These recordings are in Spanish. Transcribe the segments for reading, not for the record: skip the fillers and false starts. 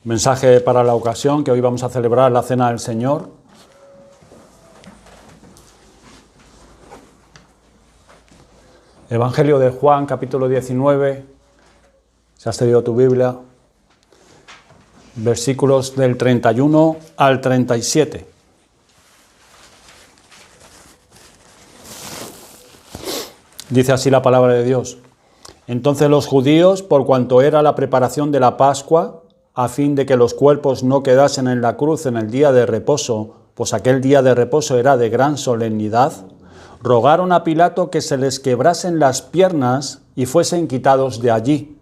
Mensaje para la ocasión, que hoy vamos a celebrar la Cena del Señor. Evangelio de Juan, capítulo 19, si has traído tu Biblia, versículos del 31 al 37. Dice así la palabra de Dios. Entonces los judíos, por cuanto era la preparación de la Pascua, a fin de que los cuerpos no quedasen en la cruz en el día de reposo, pues aquel día de reposo era de gran solemnidad, rogaron a Pilato que se les quebrasen las piernas y fuesen quitados de allí.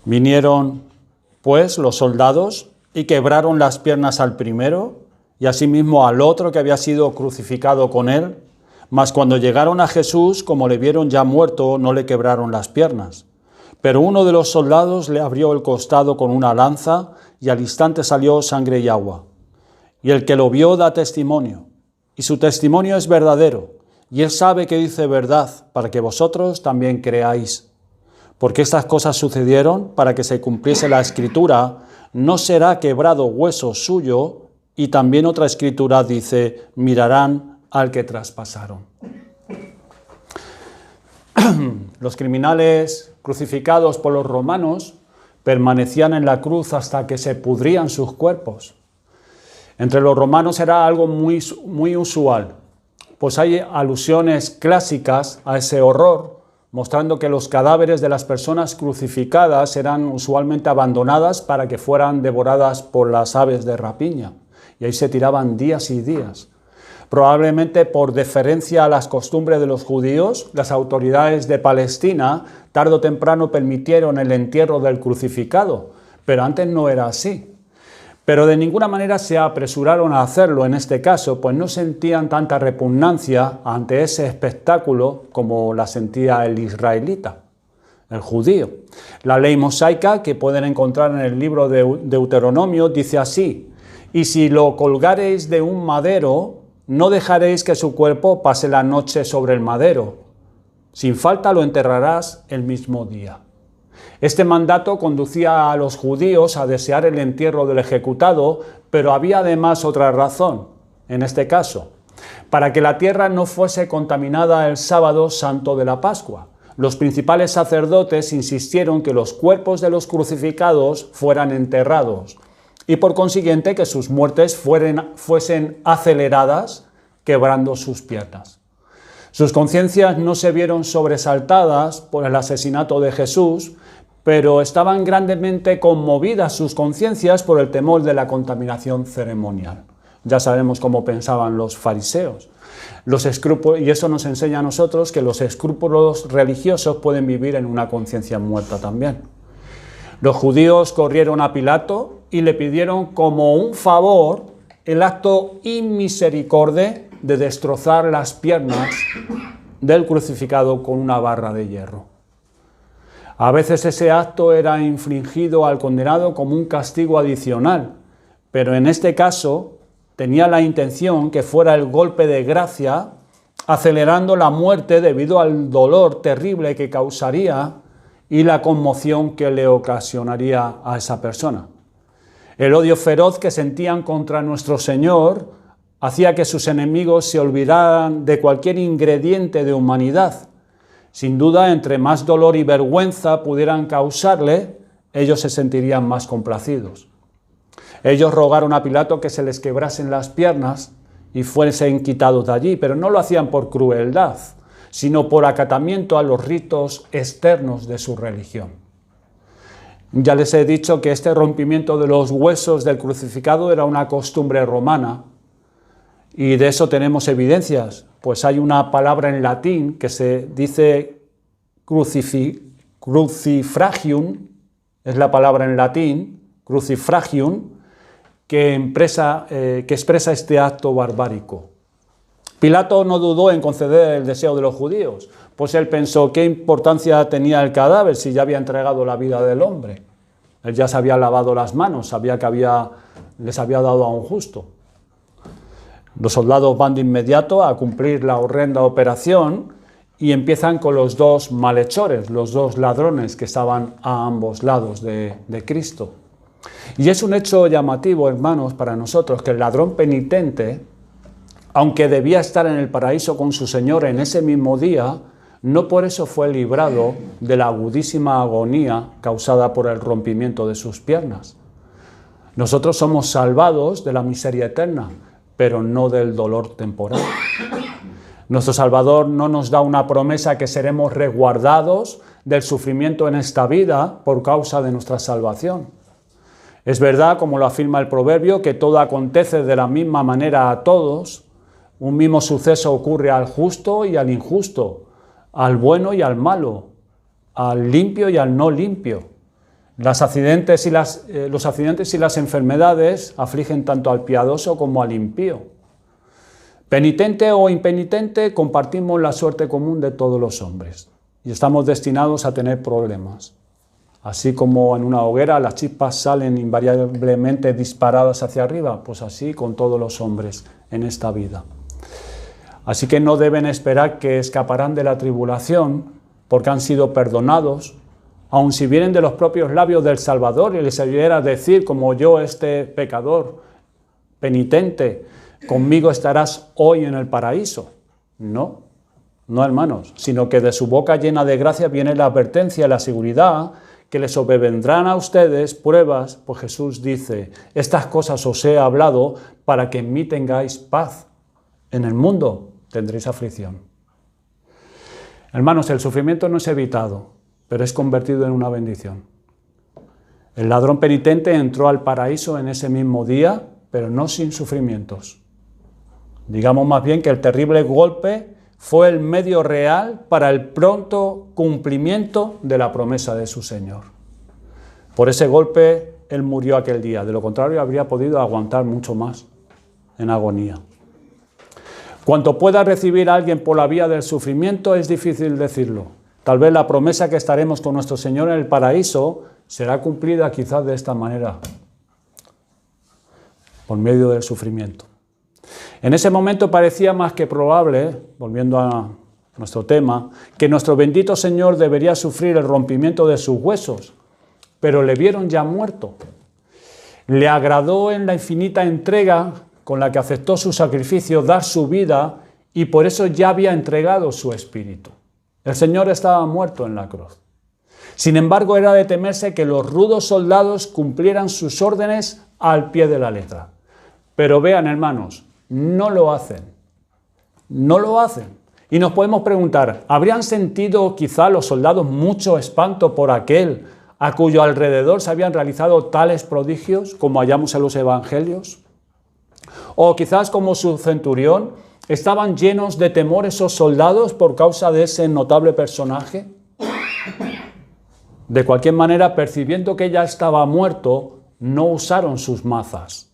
Vinieron, pues, los soldados y quebraron las piernas al primero y asimismo al otro que había sido crucificado con él, mas cuando llegaron a Jesús, como le vieron ya muerto, no le quebraron las piernas. Pero uno de los soldados le abrió el costado con una lanza y al instante salió sangre y agua. Y el que lo vio da testimonio, y su testimonio es verdadero, y él sabe que dice verdad, para que vosotros también creáis. Porque estas cosas sucedieron para que se cumpliese la Escritura, no será quebrado hueso suyo, y también otra Escritura dice, mirarán al que traspasaron. Los criminales crucificados por los romanos permanecían en la cruz hasta que se pudrían sus cuerpos. Entre los romanos era algo muy usual, pues hay alusiones clásicas a ese horror, mostrando que los cadáveres de las personas crucificadas eran usualmente abandonadas para que fueran devoradas por las aves de rapiña, y ahí se tiraban días y días. Probablemente por deferencia a las costumbres de los judíos, las autoridades de Palestina tarde o temprano permitieron el entierro del crucificado, pero antes no era así. Pero de ninguna manera se apresuraron a hacerlo en este caso, pues no sentían tanta repugnancia ante ese espectáculo como la sentía el israelita, el judío. La ley mosaica, que pueden encontrar en el libro de Deuteronomio, dice así: y si lo colgareis de un madero, no dejaréis que su cuerpo pase la noche sobre el madero. Sin falta lo enterrarás el mismo día. Este mandato conducía a los judíos a desear el entierro del ejecutado, pero había además otra razón, en este caso, para que la tierra no fuese contaminada el sábado santo de la Pascua. Los principales sacerdotes insistieron que los cuerpos de los crucificados fueran enterrados, y por consiguiente que sus muertes fuesen aceleradas, quebrando sus piernas. Sus conciencias no se vieron sobresaltadas por el asesinato de Jesús, pero estaban grandemente conmovidas sus conciencias por el temor de la contaminación ceremonial. Ya sabemos cómo pensaban los fariseos. Y eso nos enseña a nosotros que los escrúpulos religiosos pueden vivir en una conciencia muerta también. Los judíos corrieron a Pilato y le pidieron como un favor el acto inmisericorde de destrozar las piernas del crucificado con una barra de hierro. A veces ese acto era infligido al condenado como un castigo adicional, pero en este caso tenía la intención que fuera el golpe de gracia, acelerando la muerte debido al dolor terrible que causaría y la conmoción que le ocasionaría a esa persona. El odio feroz que sentían contra nuestro Señor hacía que sus enemigos se olvidaran de cualquier ingrediente de humanidad. Sin duda, entre más dolor y vergüenza pudieran causarle, ellos se sentirían más complacidos. Ellos rogaron a Pilato que se les quebrasen las piernas y fuesen quitados de allí, pero no lo hacían por crueldad, sino por acatamiento a los ritos externos de su religión. Ya les he dicho que este rompimiento de los huesos del crucificado era una costumbre romana, y de eso tenemos evidencias, pues hay una palabra en latín que se dice crucifragium, es la palabra en latín, crucifragium, que expresa este acto barbárico. Pilato no dudó en conceder el deseo de los judíos, pues él pensó qué importancia tenía el cadáver si ya había entregado la vida del hombre. Él ya se había lavado las manos, sabía que les había dado a un justo. Los soldados van de inmediato a cumplir la horrenda operación y empiezan con los dos malhechores, los dos ladrones que estaban a ambos lados de Cristo. Y es un hecho llamativo, hermanos, para nosotros, que el ladrón penitente, aunque debía estar en el paraíso con su Señor en ese mismo día, no por eso fue librado de la agudísima agonía causada por el rompimiento de sus piernas. Nosotros somos salvados de la miseria eterna, pero no del dolor temporal. Nuestro Salvador no nos da una promesa que seremos resguardados del sufrimiento en esta vida por causa de nuestra salvación. Es verdad, como lo afirma el proverbio, que todo acontece de la misma manera a todos. Un mismo suceso ocurre al justo y al injusto, al bueno y al malo, al limpio y al no limpio. Los accidentes y las enfermedades afligen tanto al piadoso como al impío. Penitente o impenitente, compartimos la suerte común de todos los hombres y estamos destinados a tener problemas. Así como en una hoguera las chispas salen invariablemente disparadas hacia arriba, pues así con todos los hombres en esta vida. Así que no deben esperar que escaparán de la tribulación porque han sido perdonados, aun si vienen de los propios labios del Salvador y les oyera decir, como yo, este pecador penitente, conmigo estarás hoy en el paraíso. No, hermanos, sino que de su boca llena de gracia viene la advertencia y la seguridad que les sobrevendrán a ustedes pruebas, pues Jesús dice, estas cosas os he hablado para que en mí tengáis paz. En el mundo tendréis aflicción. Hermanos, el sufrimiento no es evitado, pero es convertido en una bendición. El ladrón penitente entró al paraíso en ese mismo día, pero no sin sufrimientos. Digamos más bien que el terrible golpe fue el medio real para el pronto cumplimiento de la promesa de su Señor. Por ese golpe él murió aquel día, de lo contrario habría podido aguantar mucho más en agonía. Cuanto pueda recibir a alguien por la vía del sufrimiento es difícil decirlo. Tal vez la promesa que estaremos con nuestro Señor en el paraíso será cumplida quizás de esta manera, por medio del sufrimiento. En ese momento parecía más que probable, volviendo a nuestro tema, que nuestro bendito Señor debería sufrir el rompimiento de sus huesos, pero le vieron ya muerto. Le agradó en la infinita entrega con la que aceptó su sacrificio dar su vida y por eso ya había entregado su espíritu. El Señor estaba muerto en la cruz. Sin embargo, era de temerse que los rudos soldados cumplieran sus órdenes al pie de la letra. Pero vean, hermanos, no lo hacen. No lo hacen. Y nos podemos preguntar, ¿habrían sentido quizá los soldados mucho espanto por aquel a cuyo alrededor se habían realizado tales prodigios como hallamos en los evangelios? O quizás como su centurión, ¿estaban llenos de temor esos soldados por causa de ese notable personaje? De cualquier manera, percibiendo que ya estaba muerto, no usaron sus mazas.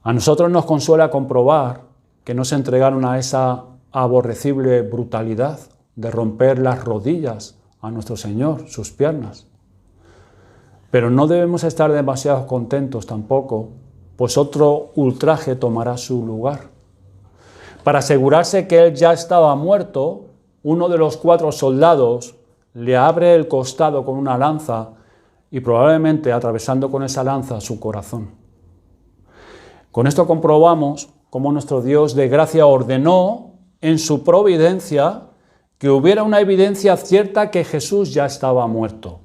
A nosotros nos consuela comprobar que no se entregaron a esa aborrecible brutalidad de romper las rodillas a nuestro Señor, sus piernas. Pero no debemos estar demasiado contentos tampoco, pues otro ultraje tomará su lugar. Para asegurarse que él ya estaba muerto, uno de los 4 soldados le abre el costado con una lanza y probablemente atravesando con esa lanza su corazón. Con esto comprobamos cómo nuestro Dios de gracia ordenó en su providencia que hubiera una evidencia cierta que Jesús ya estaba muerto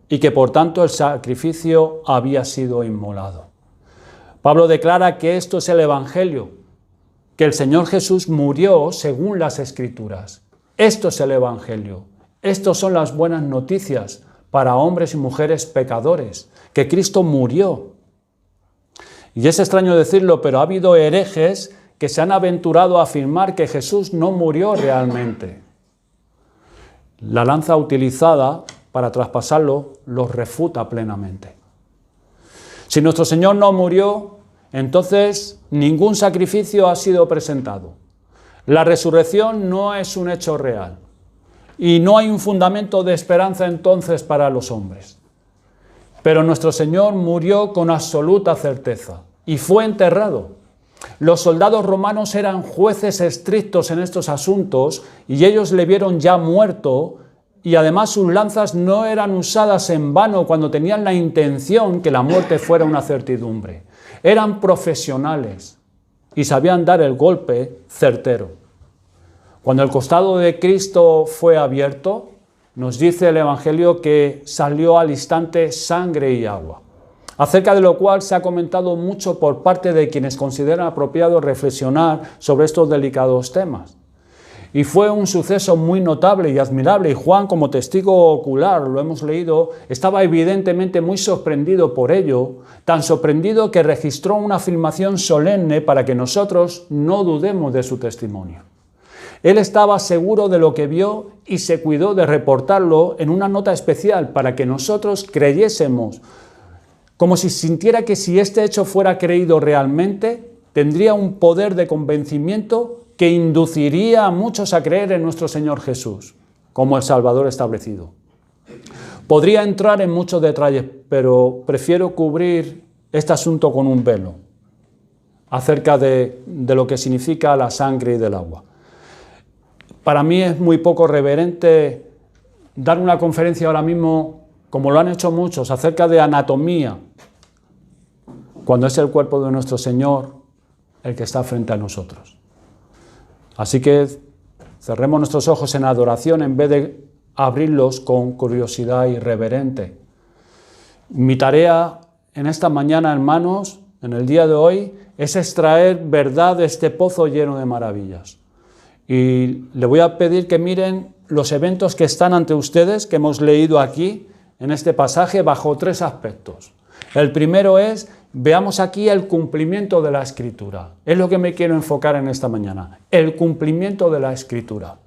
y que por tanto el sacrificio había sido inmolado. Pablo declara que esto es el Evangelio, que el Señor Jesús murió según las Escrituras. Esto es el Evangelio. Estas son las buenas noticias para hombres y mujeres pecadores, que Cristo murió. Y es extraño decirlo, pero ha habido herejes que se han aventurado a afirmar que Jesús no murió realmente. La lanza utilizada para traspasarlo los refuta plenamente. Si nuestro Señor no murió, entonces ningún sacrificio ha sido presentado. La resurrección no es un hecho real. Y no hay un fundamento de esperanza entonces para los hombres. Pero nuestro Señor murió con absoluta certeza y fue enterrado. Los soldados romanos eran jueces estrictos en estos asuntos y ellos le vieron ya muerto y además sus lanzas no eran usadas en vano cuando tenían la intención que la muerte fuera una certidumbre. Eran profesionales y sabían dar el golpe certero. Cuando el costado de Cristo fue abierto, nos dice el Evangelio que salió al instante sangre y agua, acerca de lo cual se ha comentado mucho por parte de quienes consideran apropiado reflexionar sobre estos delicados temas. Y fue un suceso muy notable y admirable, y Juan, como testigo ocular, lo hemos leído, estaba evidentemente muy sorprendido por ello, tan sorprendido que registró una filmación solemne para que nosotros no dudemos de su testimonio. Él estaba seguro de lo que vio y se cuidó de reportarlo en una nota especial para que nosotros creyésemos, como si sintiera que si este hecho fuera creído realmente, tendría un poder de convencimiento que induciría a muchos a creer en nuestro Señor Jesús como el Salvador establecido. Podría entrar en muchos detalles, pero prefiero cubrir este asunto con un velo acerca de lo que significa la sangre y del agua. Para mí es muy poco reverente dar una conferencia ahora mismo, como lo han hecho muchos, acerca de anatomía, cuando es el cuerpo de nuestro Señor el que está frente a nosotros. Así que cerremos nuestros ojos en adoración en vez de abrirlos con curiosidad irreverente. Mi tarea en esta mañana, hermanos, en el día de hoy, es extraer verdad de este pozo lleno de maravillas. Y le voy a pedir que miren los eventos que están ante ustedes, que hemos leído aquí en este pasaje, bajo tres aspectos. El primero es, veamos aquí el cumplimiento de la Escritura. Es lo que me quiero enfocar en esta mañana, el cumplimiento de la Escritura.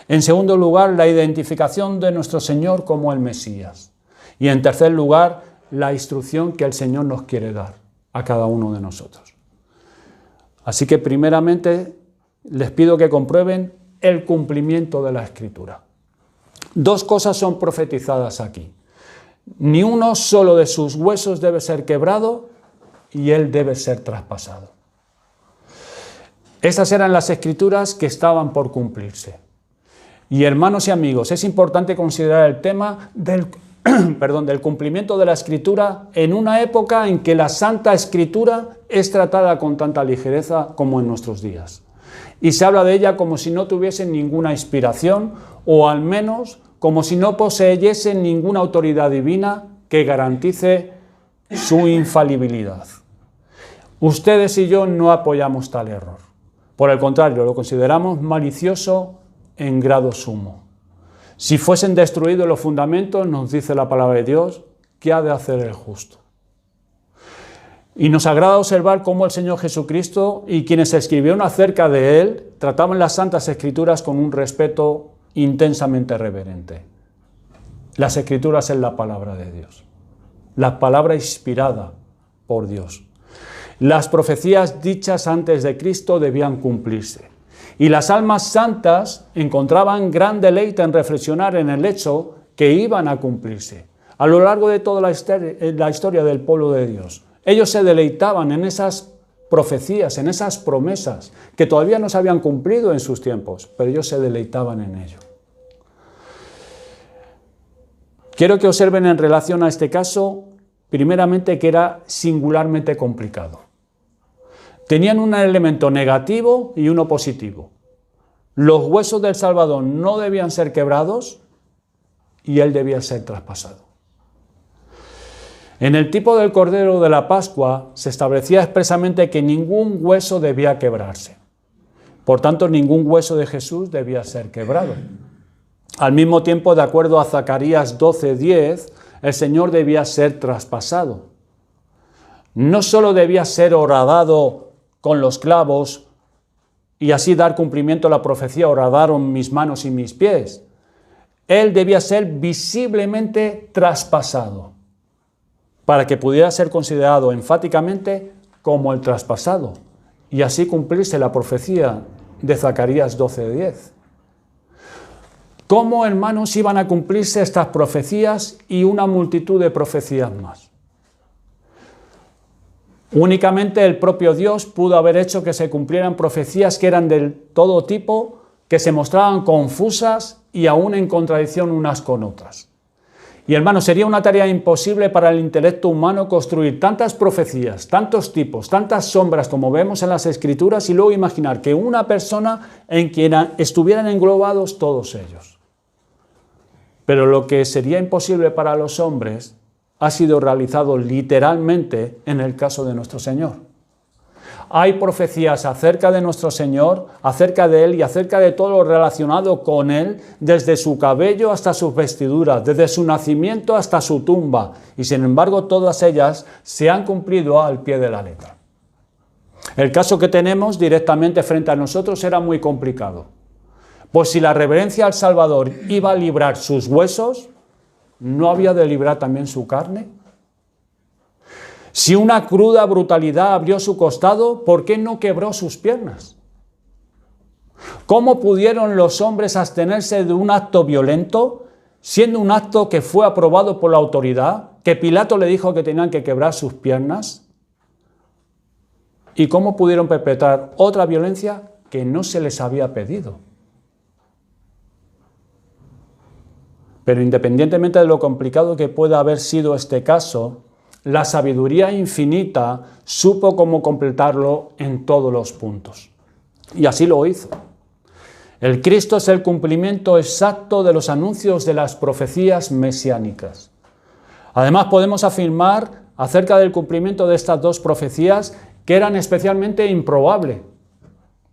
En segundo lugar, la identificación de nuestro Señor como el Mesías. Y en tercer lugar, la instrucción que el Señor nos quiere dar a cada uno de nosotros. Así que primeramente les pido que comprueben el cumplimiento de la Escritura. Dos cosas son profetizadas aquí. Ni uno solo de sus huesos debe ser quebrado y él debe ser traspasado. Estas eran las Escrituras que estaban por cumplirse. Y hermanos y amigos, es importante considerar el tema del cumplimiento de la Escritura en una época en que la Santa Escritura es tratada con tanta ligereza como en nuestros días. Y se habla de ella como si no tuviese ninguna inspiración, o al menos como si no poseyese ninguna autoridad divina que garantice su infalibilidad. Ustedes y yo no apoyamos tal error. Por el contrario, lo consideramos malicioso en grado sumo. Si fuesen destruidos los fundamentos, nos dice la palabra de Dios, ¿qué ha de hacer el justo? Y nos agrada observar cómo el Señor Jesucristo y quienes escribieron acerca de Él trataban las Santas Escrituras con un respeto intensamente reverente. Las Escrituras es la palabra de Dios, la palabra inspirada por Dios. Las profecías dichas antes de Cristo debían cumplirse. Y las almas santas encontraban gran deleite en reflexionar en el hecho que iban a cumplirse. A lo largo de toda la historia del pueblo de Dios, ellos se deleitaban en esas profecías, en esas promesas que todavía no se habían cumplido en sus tiempos, pero ellos se deleitaban en ello. Quiero que observen en relación a este caso, primeramente, que era singularmente complicado. Tenían un elemento negativo y uno positivo. Los huesos del Salvador no debían ser quebrados y él debía ser traspasado. En el tipo del Cordero de la Pascua se establecía expresamente que ningún hueso debía quebrarse. Por tanto, ningún hueso de Jesús debía ser quebrado. Al mismo tiempo, de acuerdo a Zacarías 12:10, el Señor debía ser traspasado. No solo debía ser horadado con los clavos y así dar cumplimiento a la profecía, horadaron mis manos y mis pies. Él debía ser visiblemente traspasado para que pudiera ser considerado enfáticamente como el traspasado y así cumplirse la profecía de Zacarías 12:10. ¿Cómo, hermanos, iban a cumplirse estas profecías y una multitud de profecías más? Únicamente el propio Dios pudo haber hecho que se cumplieran profecías que eran de todo tipo que se mostraban confusas y aún en contradicción unas con otras. Y hermanos, sería una tarea imposible para el intelecto humano construir tantas profecías, tantos tipos, tantas sombras como vemos en las Escrituras y luego imaginar que una persona en quien estuvieran englobados todos ellos. Pero lo que sería imposible para los hombres ha sido realizado literalmente en el caso de nuestro Señor. Hay profecías acerca de nuestro Señor, acerca de Él y acerca de todo lo relacionado con Él, desde su cabello hasta sus vestiduras, desde su nacimiento hasta su tumba, y sin embargo todas ellas se han cumplido al pie de la letra. El caso que tenemos directamente frente a nosotros era muy complicado, pues si la reverencia al Salvador iba a librar sus huesos, ¿no había de librar también su carne? Si una cruda brutalidad abrió su costado, ¿por qué no quebró sus piernas? ¿Cómo pudieron los hombres abstenerse de un acto violento, siendo un acto que fue aprobado por la autoridad, que Pilato le dijo que tenían que quebrar sus piernas? ¿Y cómo pudieron perpetrar otra violencia que no se les había pedido? Pero independientemente de lo complicado que pueda haber sido este caso, la sabiduría infinita supo cómo completarlo en todos los puntos. Y así lo hizo. El Cristo es el cumplimiento exacto de los anuncios de las profecías mesiánicas. Además, podemos afirmar acerca del cumplimiento de estas dos profecías que eran especialmente improbable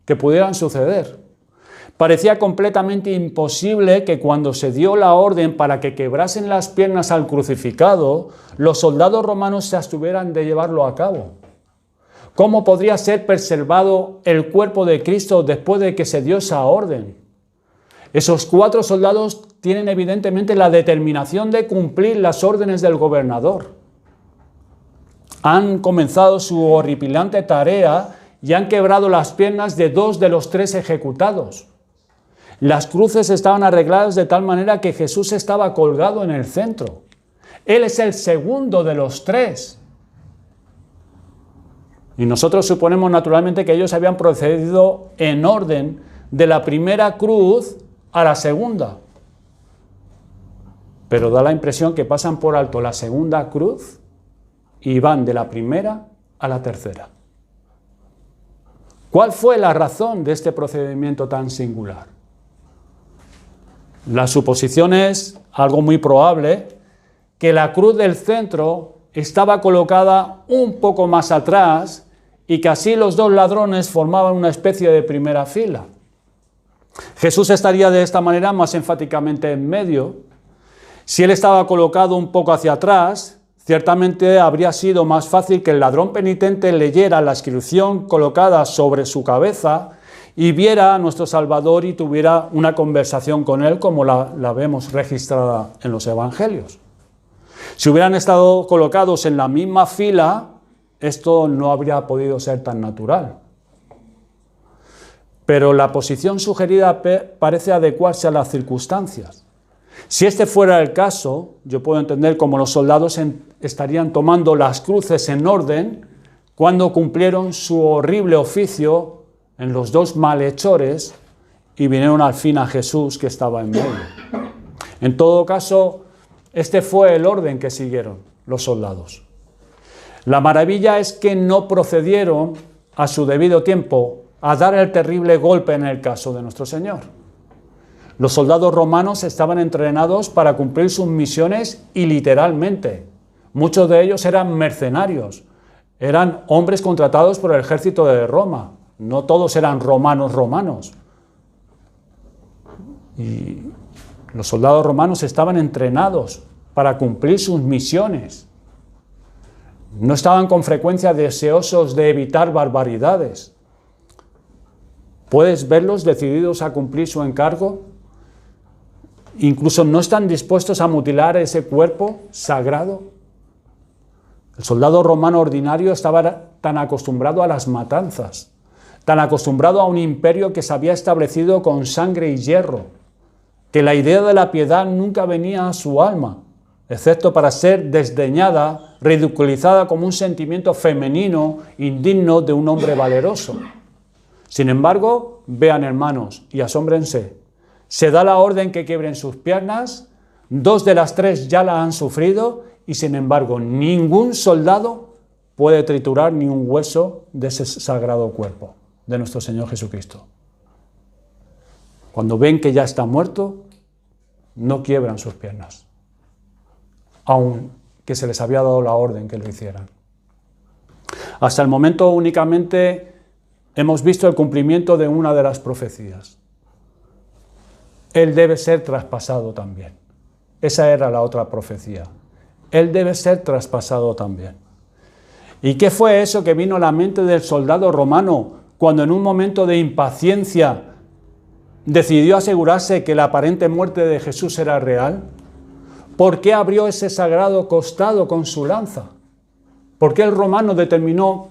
que pudieran suceder. Parecía completamente imposible que cuando se dio la orden para que quebrasen las piernas al crucificado, los soldados romanos se abstuvieran de llevarlo a cabo. ¿Cómo podría ser preservado el cuerpo de Cristo después de que se dio esa orden? Esos 4 soldados tienen evidentemente la determinación de cumplir las órdenes del gobernador. Han comenzado su horripilante tarea y han quebrado las piernas de 2 de los 3 ejecutados. Las cruces estaban arregladas de tal manera que Jesús estaba colgado en el centro. Él es el segundo de los 3. Y nosotros suponemos naturalmente que ellos habían procedido en orden de la primera cruz a la segunda. Pero da la impresión que pasan por alto la segunda cruz y van de la primera a la tercera. ¿Cuál fue la razón de este procedimiento tan singular? La suposición es, algo muy probable, que la cruz del centro estaba colocada un poco más atrás y que así los 2 ladrones formaban una especie de primera fila. Jesús estaría de esta manera más enfáticamente en medio. Si él estaba colocado un poco hacia atrás, ciertamente habría sido más fácil que el ladrón penitente leyera la inscripción colocada sobre su cabeza y viera a nuestro Salvador y tuviera una conversación con él como la vemos registrada en los Evangelios. Si hubieran estado colocados en la misma fila, esto no habría podido ser tan natural. Pero la posición sugerida parece adecuarse a las circunstancias. Si este fuera el caso, yo puedo entender cómo los soldados estarían tomando las cruces en orden cuando cumplieron su horrible oficio en los 2 malhechores y vinieron al fin a Jesús que estaba en medio. En todo caso, este fue el orden que siguieron los soldados. La maravilla es que no procedieron a su debido tiempo a dar el terrible golpe en el caso de nuestro Señor. Los soldados romanos estaban entrenados para cumplir sus misiones y literalmente. Muchos de ellos eran mercenarios, eran hombres contratados por el ejército de Roma. No todos eran romanos. Y los soldados romanos estaban entrenados para cumplir sus misiones. No estaban con frecuencia deseosos de evitar barbaridades. ¿Puedes verlos decididos a cumplir su encargo? Incluso no están dispuestos a mutilar ese cuerpo sagrado. El soldado romano ordinario estaba tan acostumbrado a las matanzas, tan acostumbrado a un imperio que se había establecido con sangre y hierro, que la idea de la piedad nunca venía a su alma, excepto para ser desdeñada, ridiculizada como un sentimiento femenino indigno de un hombre valeroso. Sin embargo, vean hermanos y asómbrense, se da la orden que quiebren sus piernas, 2 de las 3 ya la han sufrido y sin embargo ningún soldado puede triturar ni un hueso de ese sagrado cuerpo de nuestro Señor Jesucristo. Cuando ven que ya está muerto, no quiebran sus piernas, aunque se les había dado la orden que lo hicieran. Hasta el momento únicamente hemos visto el cumplimiento de una de las profecías. Él debe ser traspasado también. Esa era la otra profecía. Él debe ser traspasado también. ¿Y qué fue eso que vino a la mente del soldado romano cuando en un momento de impaciencia decidió asegurarse que la aparente muerte de Jesús era real? ¿Por qué abrió ese sagrado costado con su lanza? ¿Por qué el romano determinó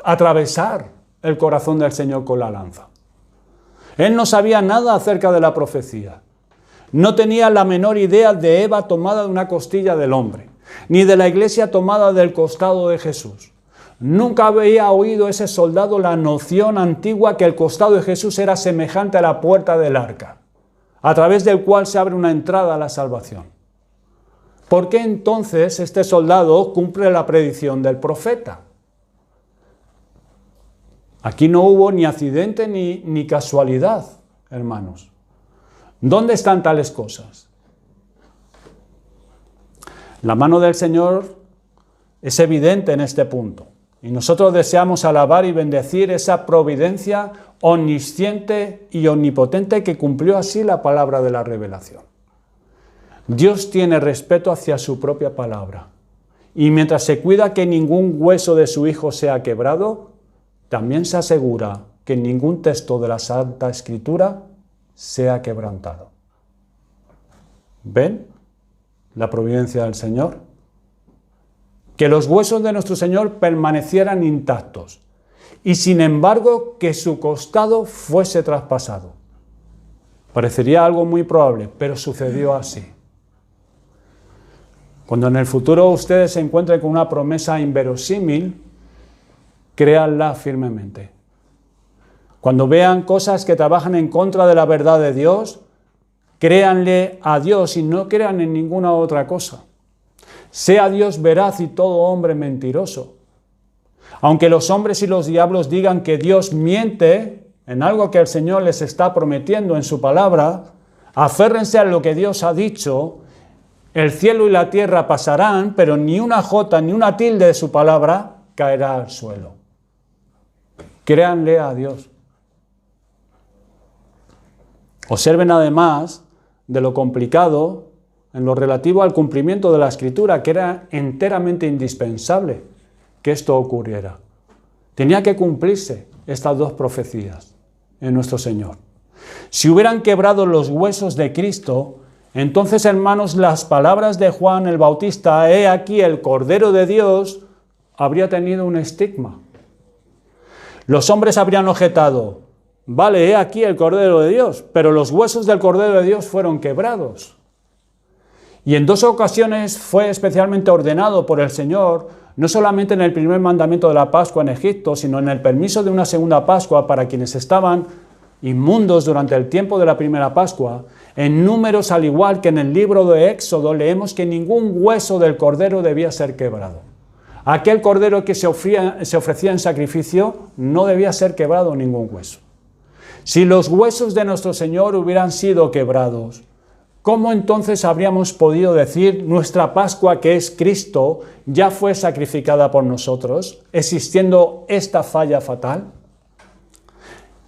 atravesar el corazón del Señor con la lanza? Él no sabía nada acerca de la profecía. No tenía la menor idea de Eva tomada de una costilla del hombre, ni de la iglesia tomada del costado de Jesús. Nunca había oído ese soldado la noción antigua que el costado de Jesús era semejante a la puerta del arca, a través del cual se abre una entrada a la salvación. ¿Por qué entonces este soldado cumple la predicción del profeta? Aquí no hubo ni accidente ni casualidad, hermanos. ¿Dónde están tales cosas? La mano del Señor es evidente en este punto. Y nosotros deseamos alabar y bendecir esa providencia omnisciente y omnipotente que cumplió así la palabra de la revelación. Dios tiene respeto hacia su propia palabra. Y mientras se cuida que ningún hueso de su Hijo sea quebrado, también se asegura que ningún texto de la Santa Escritura sea quebrantado. ¿Ven la providencia del Señor? Que los huesos de nuestro Señor permanecieran intactos y sin embargo que su costado fuese traspasado. Parecería algo muy probable, pero sucedió así. Cuando en el futuro ustedes se encuentren con una promesa inverosímil, créanla firmemente. Cuando vean cosas que trabajan en contra de la verdad de Dios, créanle a Dios y no crean en ninguna otra cosa. Sea Dios veraz y todo hombre mentiroso. Aunque los hombres y los diablos digan que Dios miente en algo que el Señor les está prometiendo en su palabra, aférrense a lo que Dios ha dicho. El cielo y la tierra pasarán, pero ni una jota ni una tilde de su palabra caerá al suelo. Créanle a Dios. Observen además de lo complicado en lo relativo al cumplimiento de la Escritura, que era enteramente indispensable que esto ocurriera. Tenía que cumplirse estas 2 profecías en nuestro Señor. Si hubieran quebrado los huesos de Cristo, entonces, hermanos, las palabras de Juan el Bautista, he aquí el Cordero de Dios, habría tenido un estigma. Los hombres habrían objetado, vale, he aquí el Cordero de Dios, pero los huesos del Cordero de Dios fueron quebrados. Y en 2 ocasiones fue especialmente ordenado por el Señor, no solamente en el primer mandamiento de la Pascua en Egipto, sino en el permiso de una segunda Pascua para quienes estaban inmundos durante el tiempo de la primera Pascua. En Números, al igual que en el libro de Éxodo, leemos que ningún hueso del Cordero debía ser quebrado. Aquel Cordero que se ofrecía en sacrificio no debía ser quebrado ningún hueso. Si los huesos de nuestro Señor hubieran sido quebrados, ¿cómo entonces habríamos podido decir nuestra Pascua, que es Cristo, ya fue sacrificada por nosotros, existiendo esta falla fatal?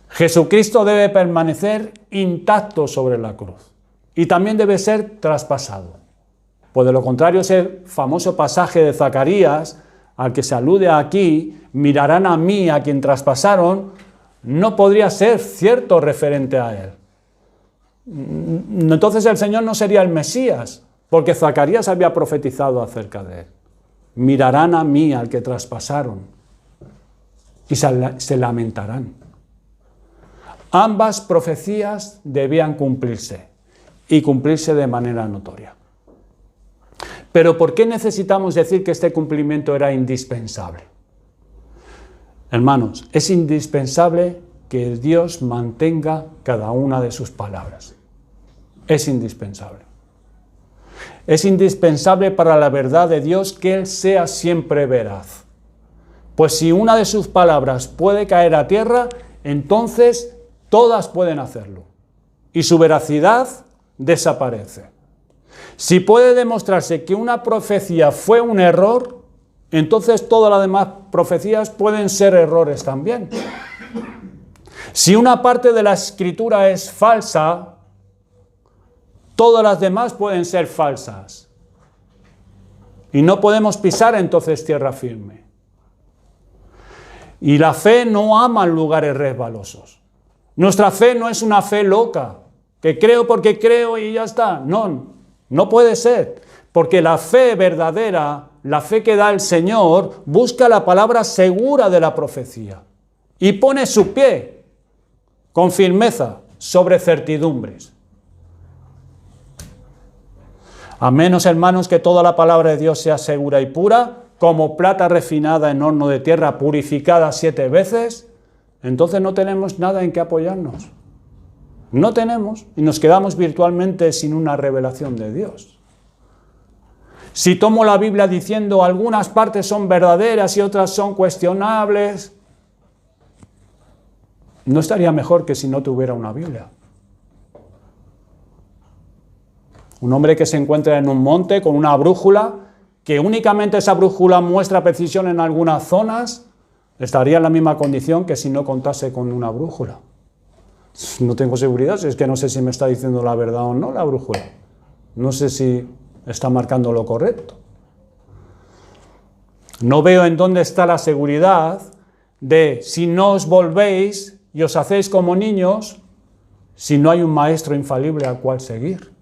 Jesucristo debe permanecer intacto sobre la cruz y también debe ser traspasado. Pues de lo contrario, ese famoso pasaje de Zacarías, al que se alude aquí, mirarán a mí, a quien traspasaron, no podría ser cierto referente a él. Entonces el Señor no sería el Mesías, porque Zacarías había profetizado acerca de él. Mirarán a mí, al que traspasaron, y se lamentarán. Ambas profecías debían cumplirse, y cumplirse de manera notoria. Pero ¿por qué necesitamos decir que este cumplimiento era indispensable? Hermanos, es indispensable que Dios mantenga cada una de sus palabras. Es indispensable. Es indispensable para la verdad de Dios que Él sea siempre veraz. Pues si una de sus palabras puede caer a tierra, entonces todas pueden hacerlo. Y su veracidad desaparece. Si puede demostrarse que una profecía fue un error, entonces todas las demás profecías pueden ser errores también. Si una parte de la Escritura es falsa, todas las demás pueden ser falsas. Y no podemos pisar entonces tierra firme. Y la fe no ama lugares resbalosos. Nuestra fe no es una fe loca, que creo porque creo y ya está. No, no puede ser. Porque la fe verdadera, la fe que da el Señor, busca la palabra segura de la profecía. Y pone su pie con firmeza sobre certidumbres. A menos, hermanos, que toda la palabra de Dios sea segura y pura, como plata refinada en horno de tierra, purificada 7 veces, entonces no tenemos nada en que apoyarnos. No tenemos, y nos quedamos virtualmente sin una revelación de Dios. Si tomo la Biblia diciendo algunas partes son verdaderas y otras son cuestionables, no estaría mejor que si no tuviera una Biblia. Un hombre que se encuentra en un monte con una brújula, que únicamente esa brújula muestra precisión en algunas zonas, estaría en la misma condición que si no contase con una brújula. No tengo seguridad, es que no sé si me está diciendo la verdad o no la brújula. No sé si está marcando lo correcto. No veo en dónde está la seguridad de si no os volvéis y os hacéis como niños, si no hay un maestro infalible al cual seguir.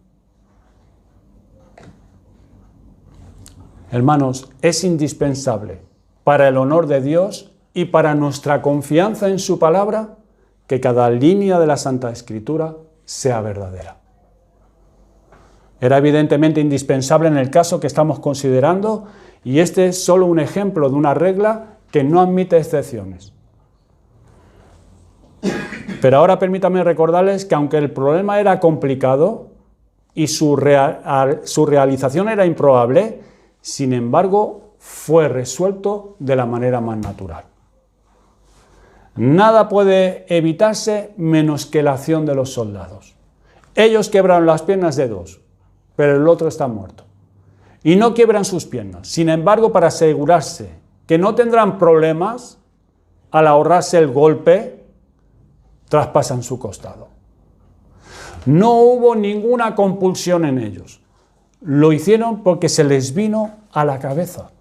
Hermanos, es indispensable para el honor de Dios y para nuestra confianza en su palabra que cada línea de la Santa Escritura sea verdadera. Era evidentemente indispensable en el caso que estamos considerando, y este es solo un ejemplo de una regla que no admite excepciones. Pero ahora permítanme recordarles que aunque el problema era complicado y su realización era improbable, sin embargo, fue resuelto de la manera más natural. Nada puede evitarse menos que la acción de los soldados. Ellos quebraron las piernas de 2, pero el otro está muerto. Y no quiebran sus piernas. Sin embargo, para asegurarse que no tendrán problemas, al ahorrarse el golpe, traspasan su costado. No hubo ninguna compulsión en ellos. Lo hicieron porque se les vino a la cabeza.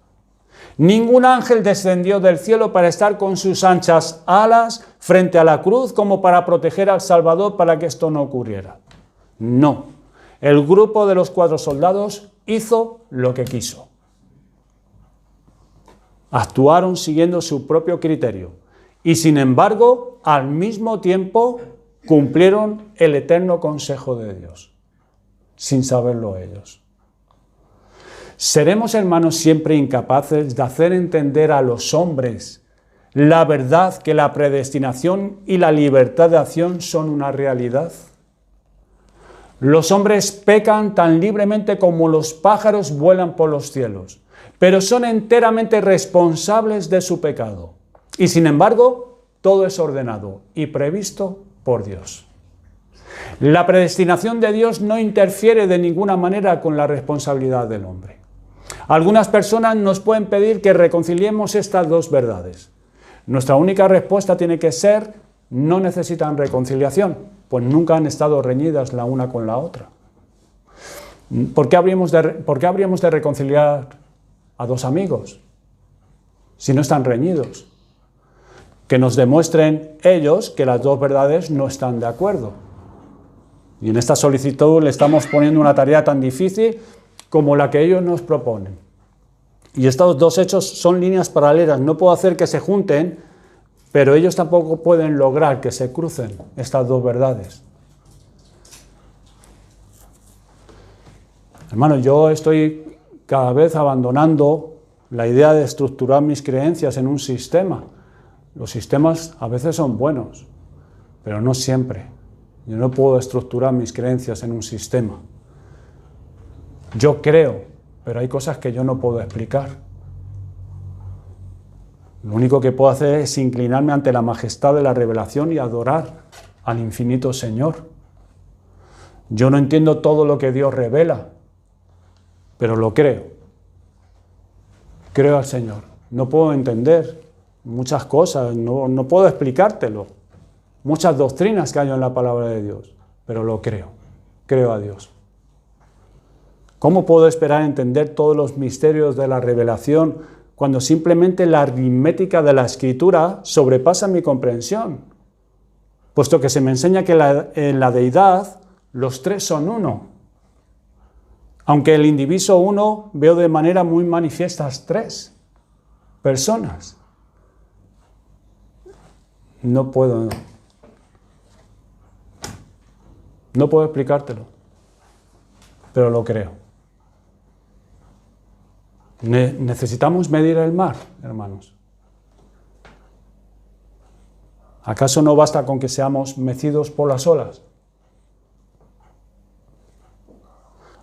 Ningún ángel descendió del cielo para estar con sus anchas alas frente a la cruz como para proteger al Salvador para que esto no ocurriera. No. El grupo de los 4 soldados hizo lo que quiso. Actuaron siguiendo su propio criterio y, sin embargo, al mismo tiempo cumplieron el eterno consejo de Dios, sin saberlo ellos. ¿Seremos, hermanos, siempre incapaces de hacer entender a los hombres la verdad que la predestinación y la libertad de acción son una realidad? Los hombres pecan tan libremente como los pájaros vuelan por los cielos, pero son enteramente responsables de su pecado. Y sin embargo, todo es ordenado y previsto por Dios. La predestinación de Dios no interfiere de ninguna manera con la responsabilidad del hombre. Algunas personas nos pueden pedir que reconciliemos estas dos verdades. Nuestra única respuesta tiene que ser: no necesitan reconciliación, pues nunca han estado reñidas la una con la otra. ¿Por qué habríamos de reconciliar a 2 amigos si no están reñidos? Que nos demuestren ellos que las 2 verdades no están de acuerdo. Y en esta solicitud le estamos poniendo una tarea tan difícil como la que ellos nos proponen. Y estos 2 hechos son líneas paralelas, no puedo hacer que se junten, pero ellos tampoco pueden lograr que se crucen estas 2 verdades. Hermanos, yo estoy cada vez abandonando la idea de estructurar mis creencias en un sistema. Los sistemas a veces son buenos, pero no siempre. Yo no puedo estructurar mis creencias en un sistema. Yo creo, pero hay cosas que yo no puedo explicar. Lo único que puedo hacer es inclinarme ante la majestad de la revelación y adorar al infinito Señor. Yo no entiendo todo lo que Dios revela, pero lo creo. Creo al Señor. No puedo entender muchas cosas, no puedo explicártelo. Muchas doctrinas que hay en la palabra de Dios, pero lo creo. Creo a Dios. ¿Cómo puedo esperar entender todos los misterios de la revelación cuando simplemente la aritmética de la Escritura sobrepasa mi comprensión? Puesto que se me enseña que en la deidad los tres son uno. Aunque el indiviso uno veo de manera muy manifiestas tres personas. No puedo explicártelo, pero lo creo. Necesitamos medir el mar, hermanos. ¿Acaso no basta con que seamos mecidos por las olas?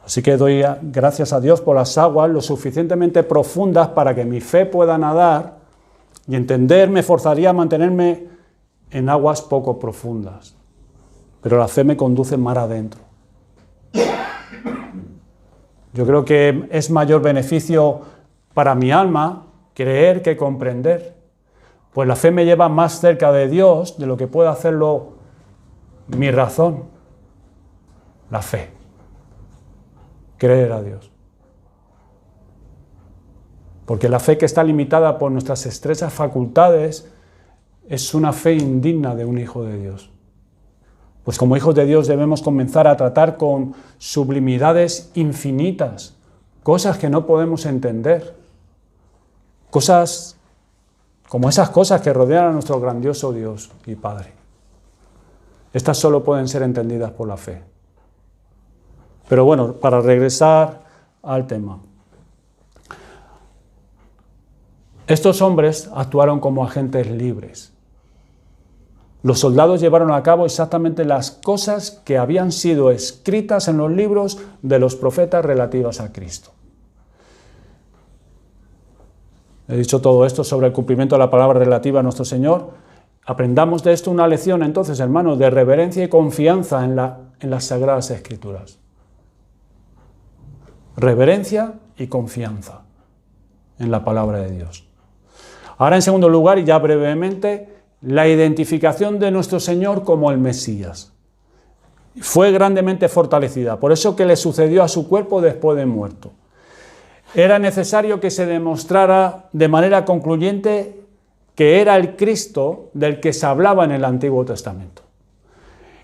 Así que doy gracias a Dios por las aguas lo suficientemente profundas para que mi fe pueda nadar, y entender me forzaría a mantenerme en aguas poco profundas. Pero la fe me conduce mar adentro. Yo creo que es mayor beneficio para mi alma creer que comprender. Pues la fe me lleva más cerca de Dios de lo que puede hacerlo mi razón. La fe. Creer a Dios. Porque la fe que está limitada por nuestras estrechas facultades es una fe indigna de un hijo de Dios. Pues como hijos de Dios debemos comenzar a tratar con sublimidades infinitas, cosas que no podemos entender, cosas como esas cosas que rodean a nuestro grandioso Dios y Padre. Estas solo pueden ser entendidas por la fe. Pero bueno, para regresar al tema. Estos hombres actuaron como agentes libres. Los soldados llevaron a cabo exactamente las cosas que habían sido escritas en los libros de los profetas relativas a Cristo. He dicho todo esto sobre el cumplimiento de la palabra relativa a nuestro Señor. Aprendamos de esto una lección entonces, hermanos, de reverencia y confianza en las Sagradas Escrituras. Reverencia y confianza en la palabra de Dios. Ahora, en segundo lugar, y ya brevemente, la identificación de nuestro Señor como el Mesías. Fue grandemente fortalecida, por eso que le sucedió a su cuerpo después de muerto. Era necesario que se demostrara de manera concluyente que era el Cristo del que se hablaba en el Antiguo Testamento.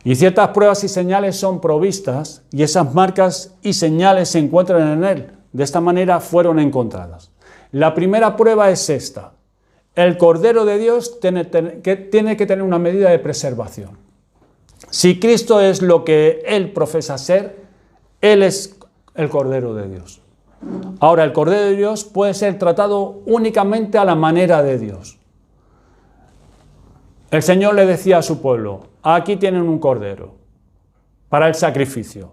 Y ciertas pruebas y señales son provistas, y esas marcas y señales se encuentran en él. De esta manera fueron encontradas. La primera prueba es esta. El Cordero de Dios tiene que tener una medida de preservación. Si Cristo es lo que Él profesa ser, Él es el Cordero de Dios. Ahora, el Cordero de Dios puede ser tratado únicamente a la manera de Dios. El Señor le decía a su pueblo, aquí tienen un cordero para el sacrificio.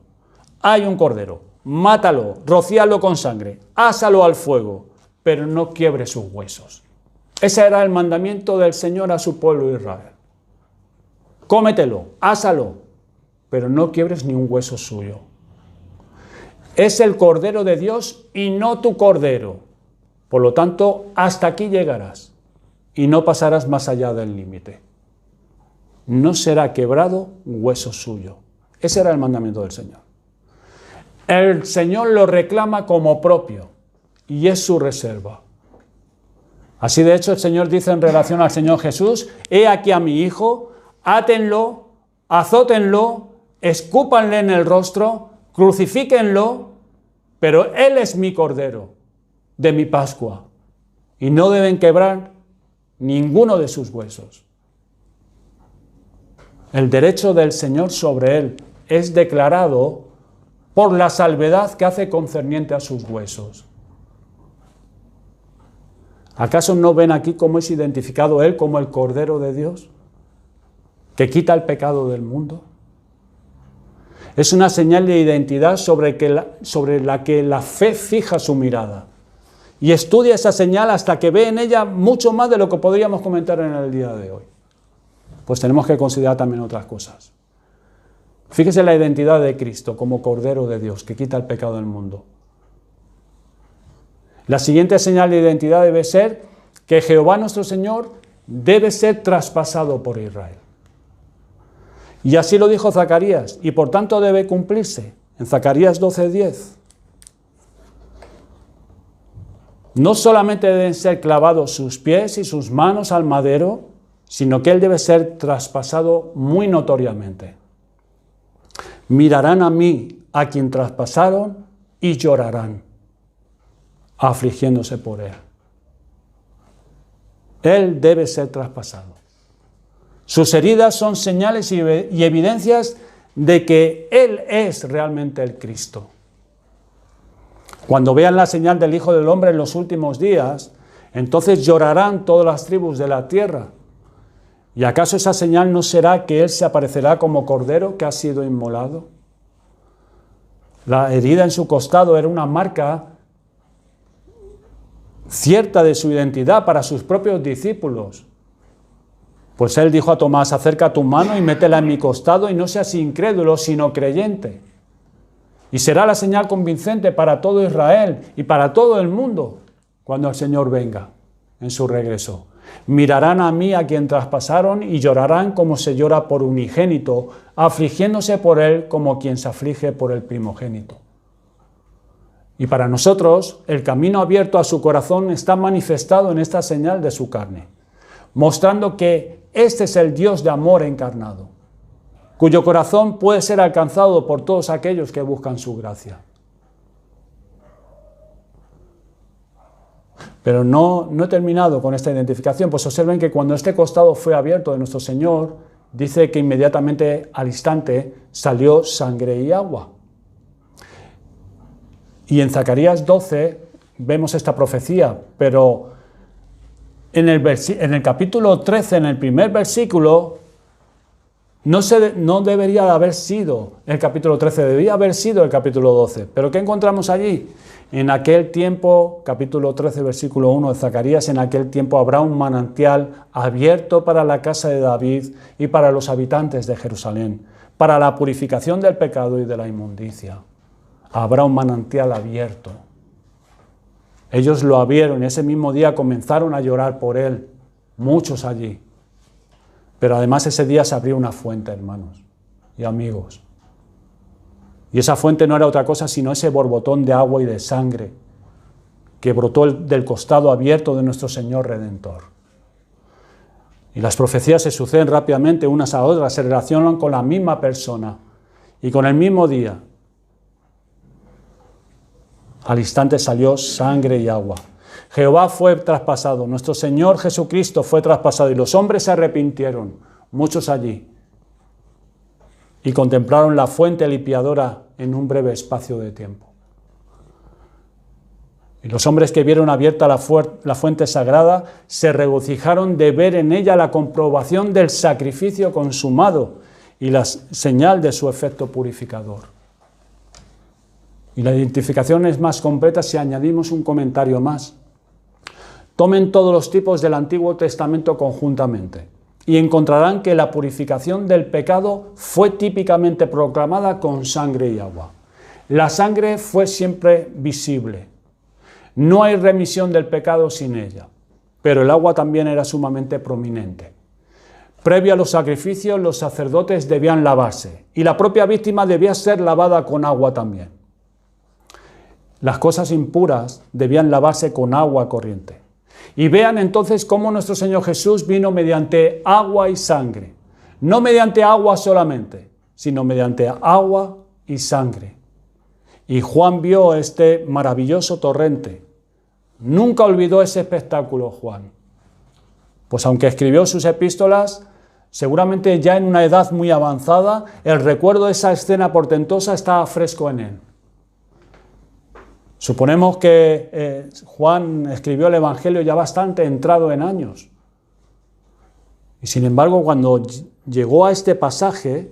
Hay un cordero, mátalo, rocíalo con sangre, ásalo al fuego, pero no quiebre sus huesos. Ese era el mandamiento del Señor a su pueblo Israel. Cómetelo, ásalo, pero no quiebres ni un hueso suyo. Es el Cordero de Dios y no tu cordero. Por lo tanto, hasta aquí llegarás y no pasarás más allá del límite. No será quebrado un hueso suyo. Ese era el mandamiento del Señor. El Señor lo reclama como propio y es su reserva. Así de hecho el Señor dice en relación al Señor Jesús, he aquí a mi hijo, átenlo, azótenlo, escúpanle en el rostro, crucifíquenlo, pero él es mi cordero de mi Pascua y no deben quebrar ninguno de sus huesos. El derecho del Señor sobre él es declarado por la salvedad que hace concerniente a sus huesos. ¿Acaso no ven aquí cómo es identificado él como el Cordero de Dios? que quita el pecado del mundo. Es una señal de identidad sobre la que la fe fija su mirada. Y estudia esa señal hasta que ve en ella mucho más de lo que podríamos comentar en el día de hoy. Pues tenemos que considerar también otras cosas. Fíjese la identidad de Cristo como Cordero de Dios, que quita el pecado del mundo. La siguiente señal de identidad debe ser que Jehová nuestro Señor debe ser traspasado por Israel. Y así lo dijo Zacarías, y por tanto debe cumplirse. En Zacarías 12:10. No solamente deben ser clavados sus pies y sus manos al madero, sino que él debe ser traspasado muy notoriamente. Mirarán a mí, a quien traspasaron, y llorarán, afligiéndose por él. Él debe ser traspasado. Sus heridas son señales y evidencias de que Él es realmente el Cristo. Cuando vean la señal del Hijo del Hombre en los últimos días, entonces llorarán todas las tribus de la tierra. ¿Y acaso esa señal no será que Él se aparecerá como Cordero que ha sido inmolado? La herida en su costado era una marca cierta de su identidad para sus propios discípulos. Pues Él dijo a Tomás: acerca tu mano y métela en mi costado y no seas incrédulo, sino creyente. Y será la señal convincente para todo Israel y para todo el mundo cuando el Señor venga en su regreso. Mirarán a mí, a quien traspasaron, y llorarán como se llora por unigénito, afligiéndose por él como quien se aflige por el primogénito. Y para nosotros, el camino abierto a su corazón está manifestado en esta señal de su carne, mostrando que este es el Dios de amor encarnado, cuyo corazón puede ser alcanzado por todos aquellos que buscan su gracia. Pero no he terminado con esta identificación, pues observen que cuando este costado fue abierto de nuestro Señor, dice que inmediatamente al instante salió sangre y agua. Y en Zacarías 12 vemos esta profecía, pero en el capítulo 13, en el primer versículo, no debería de haber sido el capítulo 13, debería haber sido el capítulo 12. ¿Pero qué encontramos allí? En aquel tiempo, capítulo 13, versículo 1 de Zacarías, en aquel tiempo habrá un manantial abierto para la casa de David y para los habitantes de Jerusalén, para la purificación del pecado y de la inmundicia. Habrá un manantial abierto. Ellos lo vieron y ese mismo día comenzaron a llorar por él, muchos allí. Pero además ese día se abrió una fuente, hermanos y amigos. Y esa fuente no era otra cosa sino ese borbotón de agua y de sangre que brotó del costado abierto de nuestro Señor Redentor. Y las profecías se suceden rápidamente unas a otras, se relacionan con la misma persona y con el mismo día. Al instante salió sangre y agua. Jehová fue traspasado, nuestro Señor Jesucristo fue traspasado y los hombres se arrepintieron, muchos allí, y contemplaron la fuente limpiadora en un breve espacio de tiempo. Y los hombres que vieron abierta la fuente sagrada se regocijaron de ver en ella la comprobación del sacrificio consumado y la señal de su efecto purificador. Y la identificación es más completa si añadimos un comentario más. Tomen todos los tipos del Antiguo Testamento conjuntamente y encontrarán que la purificación del pecado fue típicamente proclamada con sangre y agua. La sangre fue siempre visible. No hay remisión del pecado sin ella, pero el agua también era sumamente prominente. Previo a los sacrificios, los sacerdotes debían lavarse y la propia víctima debía ser lavada con agua también. Las cosas impuras debían lavarse con agua corriente. Y vean entonces cómo nuestro Señor Jesús vino mediante agua y sangre. No mediante agua solamente, sino mediante agua y sangre. Y Juan vio este maravilloso torrente. Nunca olvidó ese espectáculo, Juan. Pues aunque escribió sus epístolas, seguramente ya en una edad muy avanzada, el recuerdo de esa escena portentosa estaba fresco en él. Suponemos que Juan escribió el Evangelio ya bastante entrado en años. Y sin embargo, cuando llegó a este pasaje,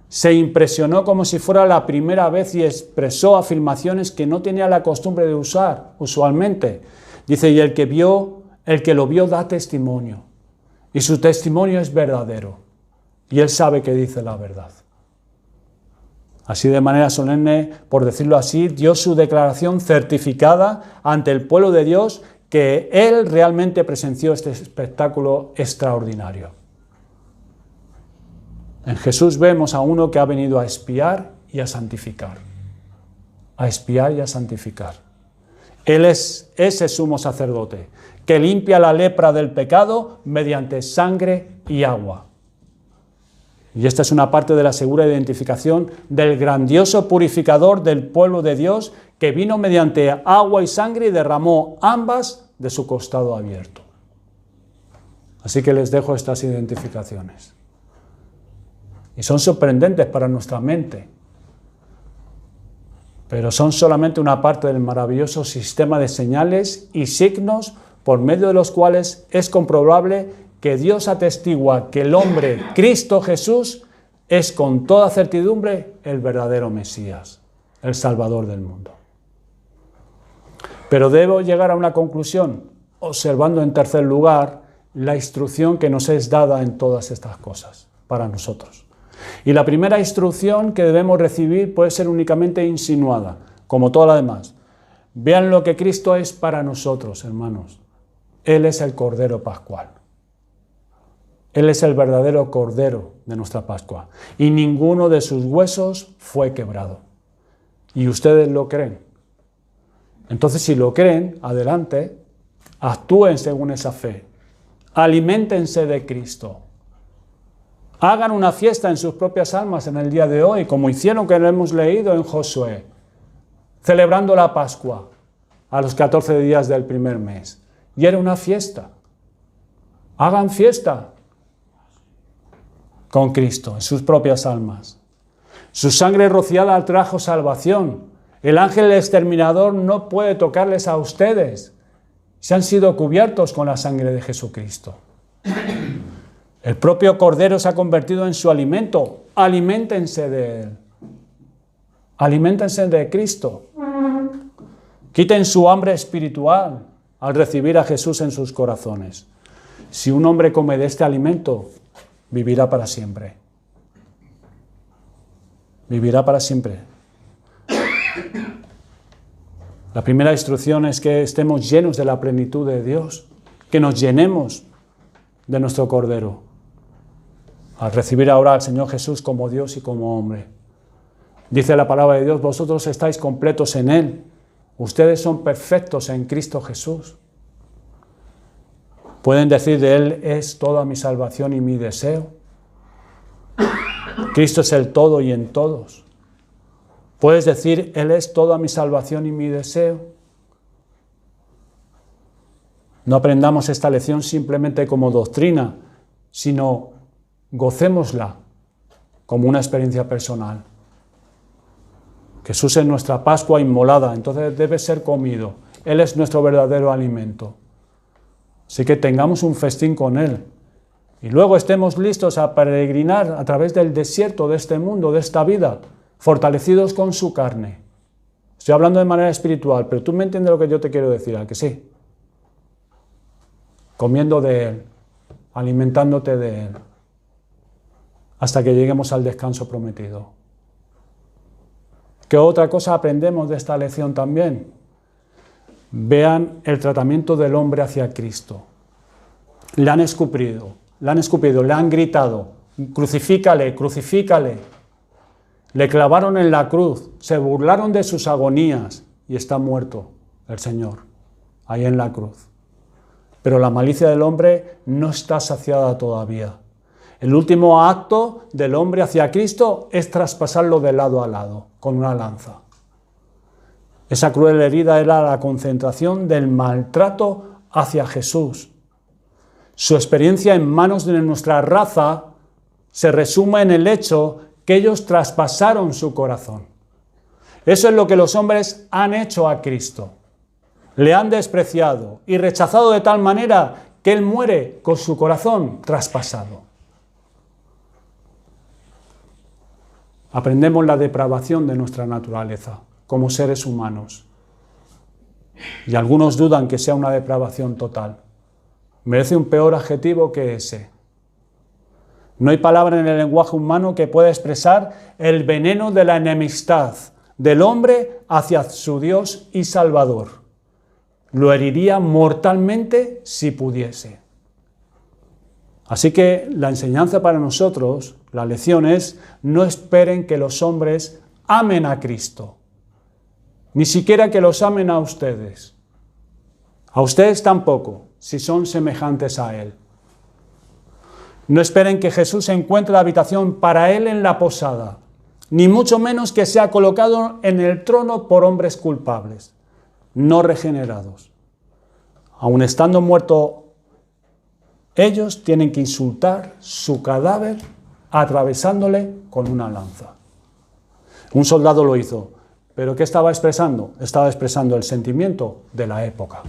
se impresionó como si fuera la primera vez y expresó afirmaciones que no tenía la costumbre de usar usualmente. Dice, y el que lo vio da testimonio, y su testimonio es verdadero, y él sabe que dice la verdad. Así de manera solemne, por decirlo así, dio su declaración certificada ante el pueblo de Dios que él realmente presenció este espectáculo extraordinario. En Jesús vemos a uno que ha venido a expiar y a santificar. A expiar y a santificar. Él es ese sumo sacerdote que limpia la lepra del pecado mediante sangre y agua. Y esta es una parte de la segura identificación del grandioso purificador del pueblo de Dios que vino mediante agua y sangre y derramó ambas de su costado abierto. Así que les dejo estas identificaciones. Y son sorprendentes para nuestra mente, pero son solamente una parte del maravilloso sistema de señales y signos por medio de los cuales es comprobable que Dios atestigua que el hombre, Cristo Jesús, es con toda certidumbre el verdadero Mesías, el Salvador del mundo. Pero debo llegar a una conclusión, observando en tercer lugar la instrucción que nos es dada en todas estas cosas para nosotros. Y la primera instrucción que debemos recibir puede ser únicamente insinuada, como toda la demás. Vean lo que Cristo es para nosotros, hermanos. Él es el Cordero Pascual. Él es el verdadero Cordero de nuestra Pascua. Y ninguno de sus huesos fue quebrado. ¿Y ustedes lo creen? Entonces, si lo creen, adelante, actúen según esa fe. Aliméntense de Cristo. Hagan una fiesta en sus propias almas en el día de hoy, como hicieron que lo hemos leído en Josué, celebrando la Pascua a los 14 días del primer mes. Y era una fiesta. Hagan fiesta con Cristo en sus propias almas. Su sangre rociada trajo salvación. El ángel exterminador no puede tocarles a ustedes. Se han sido cubiertos con la sangre de Jesucristo. El propio Cordero se ha convertido en su alimento. Aliméntense de Él. Aliméntense de Cristo. Quiten su hambre espiritual al recibir a Jesús en sus corazones. Si un hombre come de este alimento, vivirá para siempre. Vivirá para siempre. La primera instrucción es que estemos llenos de la plenitud de Dios, que nos llenemos de nuestro Cordero, al recibir ahora al Señor Jesús como Dios y como hombre. Dice la palabra de Dios, vosotros estáis completos en Él, ustedes son perfectos en Cristo Jesús. Pueden decir de Él es toda mi salvación y mi deseo. Cristo es el todo y en todos. Puedes decir, Él es toda mi salvación y mi deseo. No aprendamos esta lección simplemente como doctrina, sino gocémosla como una experiencia personal. Jesús es nuestra Pascua inmolada, entonces debe ser comido. Él es nuestro verdadero alimento. Así que tengamos un festín con Él. Y luego estemos listos a peregrinar a través del desierto de este mundo, de esta vida, fortalecidos con su carne. Estoy hablando de manera espiritual, pero tú me entiendes lo que yo te quiero decir, ¿a que sí? Comiendo de Él, alimentándote de Él, hasta que lleguemos al descanso prometido. ¿Qué otra cosa aprendemos de esta lección también? Vean el tratamiento del hombre hacia Cristo. Le han escupido, le han gritado, crucifícale, crucifícale. Le clavaron en la cruz, se burlaron de sus agonías y está muerto el Señor, ahí en la cruz. Pero la malicia del hombre no está saciada todavía. El último acto del hombre hacia Cristo es traspasarlo de lado a lado, con una lanza. Esa cruel herida era la concentración del maltrato hacia Jesús. Su experiencia en manos de nuestra raza se resume en el hecho que ellos traspasaron su corazón. Eso es lo que los hombres han hecho a Cristo. Le han despreciado y rechazado de tal manera que Él muere con su corazón traspasado. Aprendemos la depravación de nuestra naturaleza como seres humanos. Y algunos dudan que sea una depravación total. Merece un peor adjetivo que ese. No hay palabra en el lenguaje humano que pueda expresar el veneno de la enemistad del hombre hacia su Dios y Salvador. Lo heriría mortalmente si pudiese. Así que la enseñanza para nosotros, la lección es: no esperen que los hombres amen a Cristo, ni siquiera que los amen a ustedes. A ustedes tampoco, si son semejantes a Él. No esperen que Jesús encuentre la habitación para Él en la posada, ni mucho menos que sea colocado en el trono por hombres culpables, no regenerados. Aun estando muertos, ellos tienen que insultar su cadáver atravesándole con una lanza. Un soldado lo hizo, pero ¿qué estaba expresando? Estaba expresando el sentimiento de la época.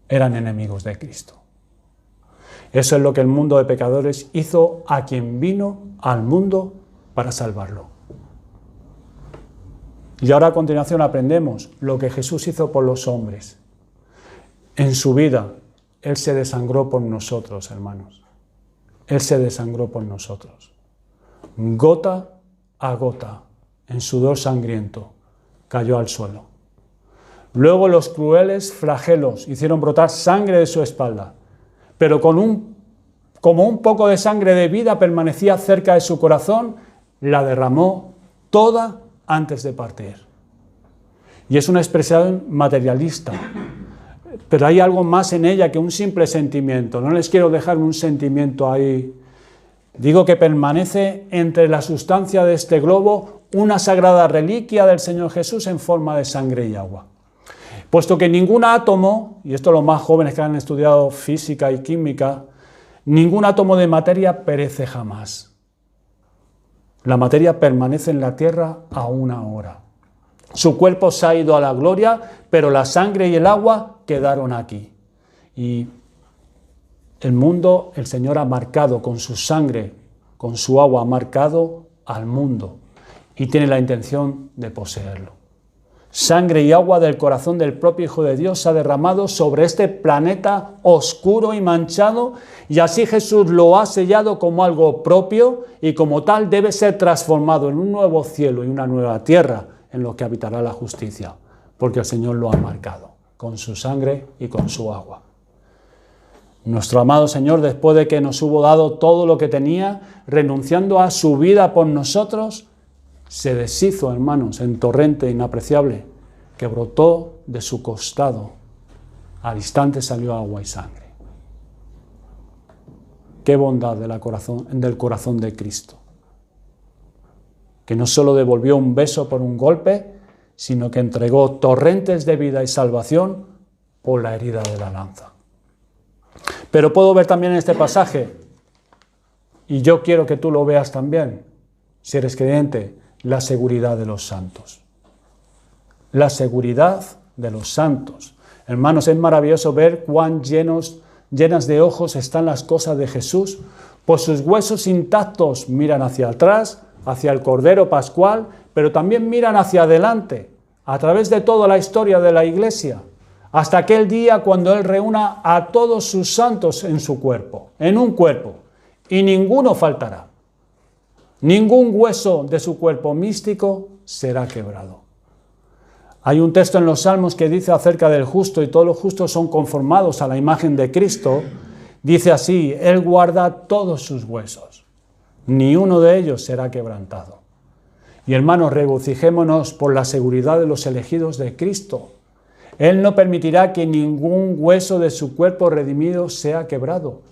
Eran enemigos de Cristo. Eso es lo que el mundo de pecadores hizo a quien vino al mundo para salvarlo. Y ahora a continuación aprendemos lo que Jesús hizo por los hombres. En su vida, Él se desangró por nosotros, hermanos. Él se desangró por nosotros. Gota a gota, en sudor sangriento, cayó al suelo. Luego los crueles flagelos hicieron brotar sangre de su espalda, pero como un poco de sangre de vida permanecía cerca de su corazón, la derramó toda antes de partir. Y es una expresión materialista, pero hay algo más en ella que un simple sentimiento. No les quiero dejar un sentimiento ahí. Digo que permanece entre la sustancia de este globo una sagrada reliquia del Señor Jesús en forma de sangre y agua. Puesto que ningún átomo, y esto los más jóvenes que han estudiado física y química, ningún átomo de materia perece jamás. La materia permanece en la tierra aún ahora. Su cuerpo se ha ido a la gloria, pero la sangre y el agua quedaron aquí. Y el mundo, el Señor ha marcado con su sangre, con su agua, ha marcado al mundo y tiene la intención de poseerlo. Sangre y agua del corazón del propio Hijo de Dios se ha derramado sobre este planeta oscuro y manchado, y así Jesús lo ha sellado como algo propio y como tal debe ser transformado en un nuevo cielo y una nueva tierra en lo que habitará la justicia, porque el Señor lo ha marcado con su sangre y con su agua. Nuestro amado Señor, después de que nos hubo dado todo lo que tenía, renunciando a su vida por nosotros, se deshizo, hermanos, en torrente inapreciable que brotó de su costado. Al instante salió agua y sangre. Qué bondad del corazón de Cristo, que no solo devolvió un beso por un golpe, sino que entregó torrentes de vida y salvación por la herida de la lanza. Pero puedo ver también en este pasaje, y yo quiero que tú lo veas también, si eres creyente, la seguridad de los santos. La seguridad de los santos. Hermanos, es maravilloso ver cuán llenas de ojos están las cosas de Jesús, pues sus huesos intactos miran hacia atrás, hacia el Cordero Pascual, pero también miran hacia adelante, a través de toda la historia de la Iglesia, hasta aquel día cuando Él reúna a todos sus santos en su cuerpo, en un cuerpo, y ninguno faltará. Ningún hueso de su cuerpo místico será quebrado. Hay un texto en los Salmos que dice acerca del justo, y todos los justos son conformados a la imagen de Cristo. Dice así: Él guarda todos sus huesos, ni uno de ellos será quebrantado. Y hermanos, regocijémonos por la seguridad de los elegidos de Cristo. Él no permitirá que ningún hueso de su cuerpo redimido sea quebrado,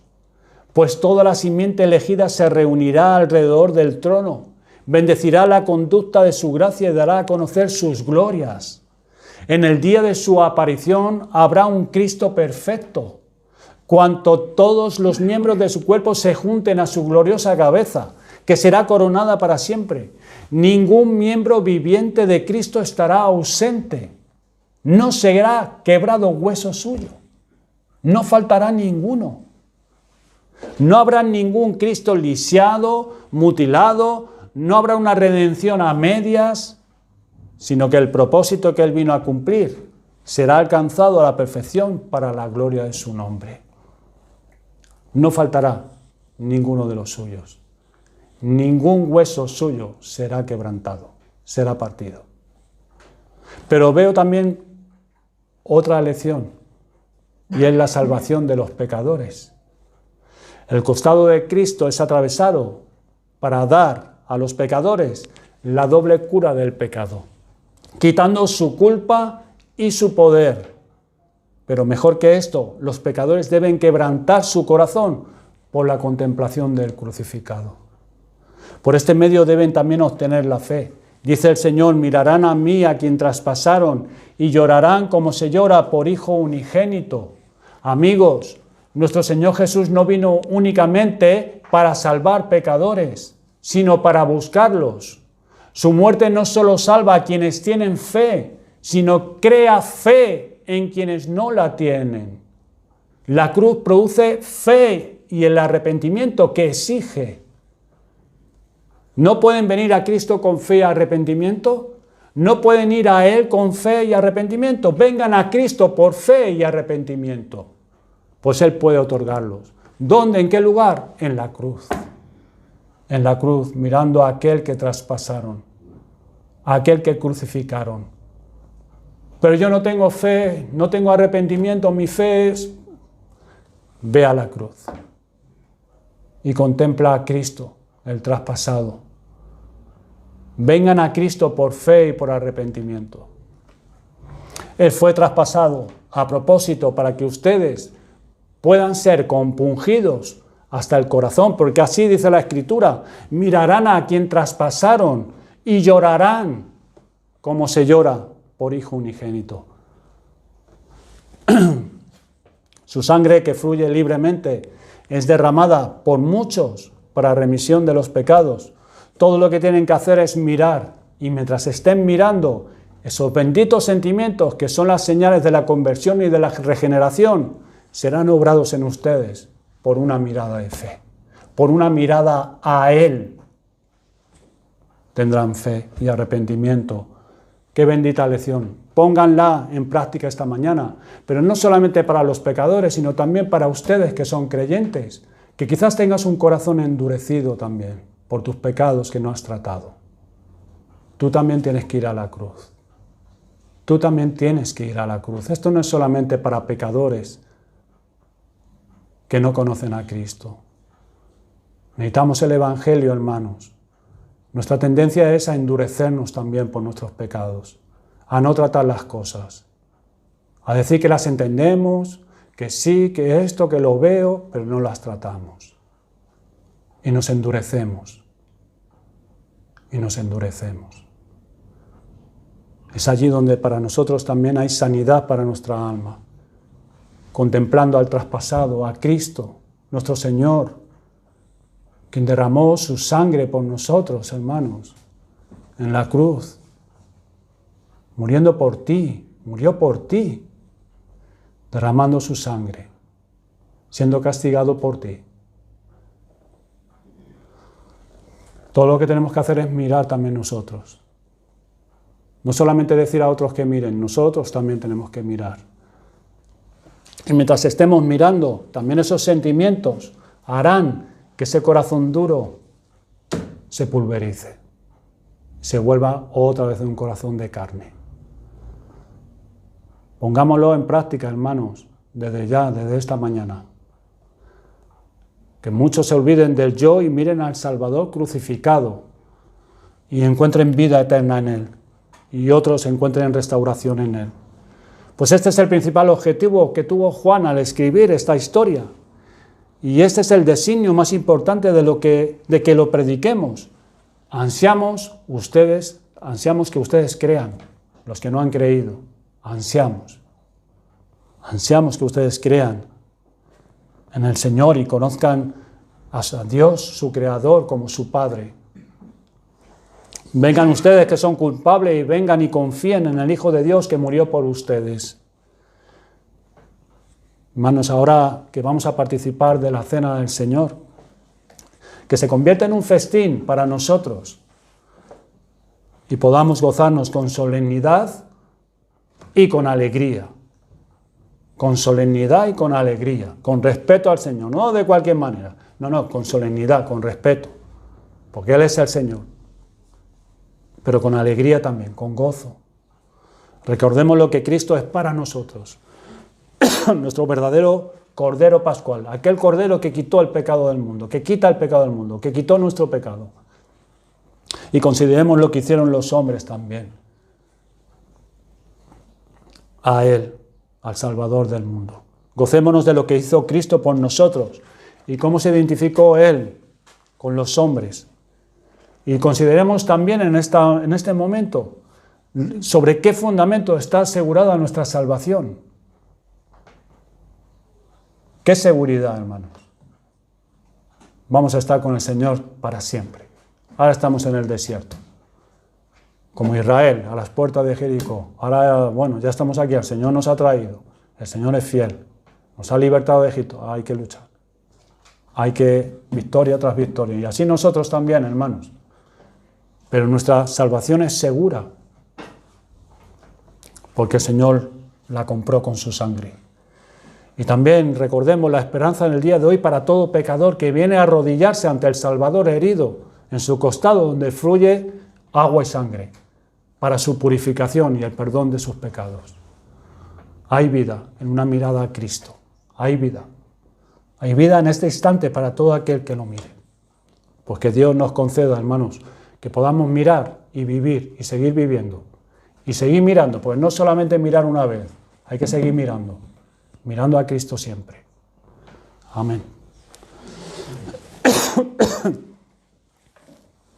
pues toda la simiente elegida se reunirá alrededor del trono, bendecirá la conducta de su gracia y dará a conocer sus glorias. En el día de su aparición habrá un Cristo perfecto, cuanto todos los miembros de su cuerpo se junten a su gloriosa cabeza, que será coronada para siempre. Ningún miembro viviente de Cristo estará ausente, no será quebrado hueso suyo. No faltará ninguno. No habrá ningún Cristo lisiado, mutilado, no habrá una redención a medias, sino que el propósito que Él vino a cumplir será alcanzado a la perfección para la gloria de su nombre. No faltará ninguno de los suyos. Ningún hueso suyo será quebrantado, será partido. Pero veo también otra lección, y es la salvación de los pecadores. El costado de Cristo es atravesado para dar a los pecadores la doble cura del pecado, quitando su culpa y su poder. Pero mejor que esto, los pecadores deben quebrantar su corazón por la contemplación del crucificado. Por este medio deben también obtener la fe. Dice el Señor: mirarán a mí, a quien traspasaron, y llorarán como se llora por hijo unigénito. Amigos, nuestro Señor Jesús no vino únicamente para salvar pecadores, sino para buscarlos. Su muerte no solo salva a quienes tienen fe, sino crea fe en quienes no la tienen. La cruz produce fe y el arrepentimiento que exige. ¿No pueden venir a Cristo con fe y arrepentimiento? ¿No pueden ir a Él con fe y arrepentimiento? Vengan a Cristo por fe y arrepentimiento, pues Él puede otorgarlos. ¿Dónde? ¿En qué lugar? En la cruz. En la cruz, mirando a aquel que traspasaron, a aquel que crucificaron. Pero yo no tengo fe, no tengo arrepentimiento, mi fe es... Ve a la cruz y contempla a Cristo, el traspasado. Vengan a Cristo por fe y por arrepentimiento. Él fue traspasado a propósito para que ustedes puedan ser compungidos hasta el corazón, porque así dice la Escritura: mirarán a quien traspasaron y llorarán como se llora por hijo unigénito. Su sangre, que fluye libremente, es derramada por muchos para remisión de los pecados. Todo lo que tienen que hacer es mirar, y mientras estén mirando, esos benditos sentimientos que son las señales de la conversión y de la regeneración serán obrados en ustedes por una mirada de fe, por una mirada a Él. Tendrán fe y arrepentimiento. Qué bendita lección. Pónganla en práctica esta mañana, pero no solamente para los pecadores, sino también para ustedes que son creyentes, que quizás tengas un corazón endurecido también por tus pecados que no has tratado. Tú también tienes que ir a la cruz. Tú también tienes que ir a la cruz. Esto no es solamente para pecadores que no conocen a Cristo. Necesitamos el Evangelio, hermanos. Nuestra tendencia es a endurecernos también por nuestros pecados, a no tratar las cosas, a decir que las entendemos, que sí, que esto, que lo veo, pero no las tratamos. Y nos endurecemos. Y nos endurecemos. Es allí donde para nosotros también hay sanidad para nuestra alma. Contemplando al traspasado, a Cristo, nuestro Señor, quien derramó su sangre por nosotros, hermanos, en la cruz, muriendo por ti, murió por ti, derramando su sangre, siendo castigado por ti. Todo lo que tenemos que hacer es mirar también nosotros. No solamente decir a otros que miren, nosotros también tenemos que mirar. Y mientras estemos mirando, también esos sentimientos harán que ese corazón duro se pulverice, se vuelva otra vez un corazón de carne. Pongámoslo en práctica, hermanos, desde ya, desde esta mañana. Que muchos se olviden del yo y miren al Salvador crucificado y encuentren vida eterna en Él, y otros encuentren restauración en Él. Pues este es el principal objetivo que tuvo Juan al escribir esta historia, y este es el designio más importante de que lo prediquemos. Ansiamos que ustedes crean, los que no han creído, ansiamos que ustedes crean en el Señor y conozcan a Dios, su Creador, como su Padre. Vengan ustedes que son culpables y vengan y confíen en el Hijo de Dios que murió por ustedes. Hermanos, ahora que vamos a participar de la cena del Señor, que se convierta en un festín para nosotros y podamos gozarnos con solemnidad y con alegría. Con solemnidad y con alegría, con respeto al Señor, no de cualquier manera, no, con solemnidad, con respeto, porque Él es el Señor, pero con alegría también, con gozo. Recordemos lo que Cristo es para nosotros, nuestro verdadero Cordero Pascual, aquel Cordero que quitó el pecado del mundo, que quita el pecado del mundo, que quitó nuestro pecado. Y consideremos lo que hicieron los hombres también, a Él, al Salvador del mundo. Gocémonos de lo que hizo Cristo por nosotros y cómo se identificó Él con los hombres. Y consideremos también en este momento sobre qué fundamento está asegurada nuestra salvación. ¿Qué seguridad, hermanos? Vamos a estar con el Señor para siempre. Ahora estamos en el desierto, como Israel, a las puertas de Jericó. Ahora, bueno, ya estamos aquí, el Señor nos ha traído, el Señor es fiel, nos ha libertado de Egipto, hay que luchar. Hay que, victoria tras victoria, y así nosotros también, hermanos. Pero nuestra salvación es segura, porque el Señor la compró con su sangre. Y también recordemos la esperanza en el día de hoy para todo pecador que viene a arrodillarse ante el Salvador herido en su costado, donde fluye agua y sangre, para su purificación y el perdón de sus pecados. Hay vida en una mirada a Cristo. Hay vida. Hay vida en este instante para todo aquel que lo mire. Pues que Dios nos conceda, hermanos, que podamos mirar y vivir y seguir viviendo. Y seguir mirando, pues no solamente mirar una vez, hay que seguir mirando a Cristo siempre. Amén.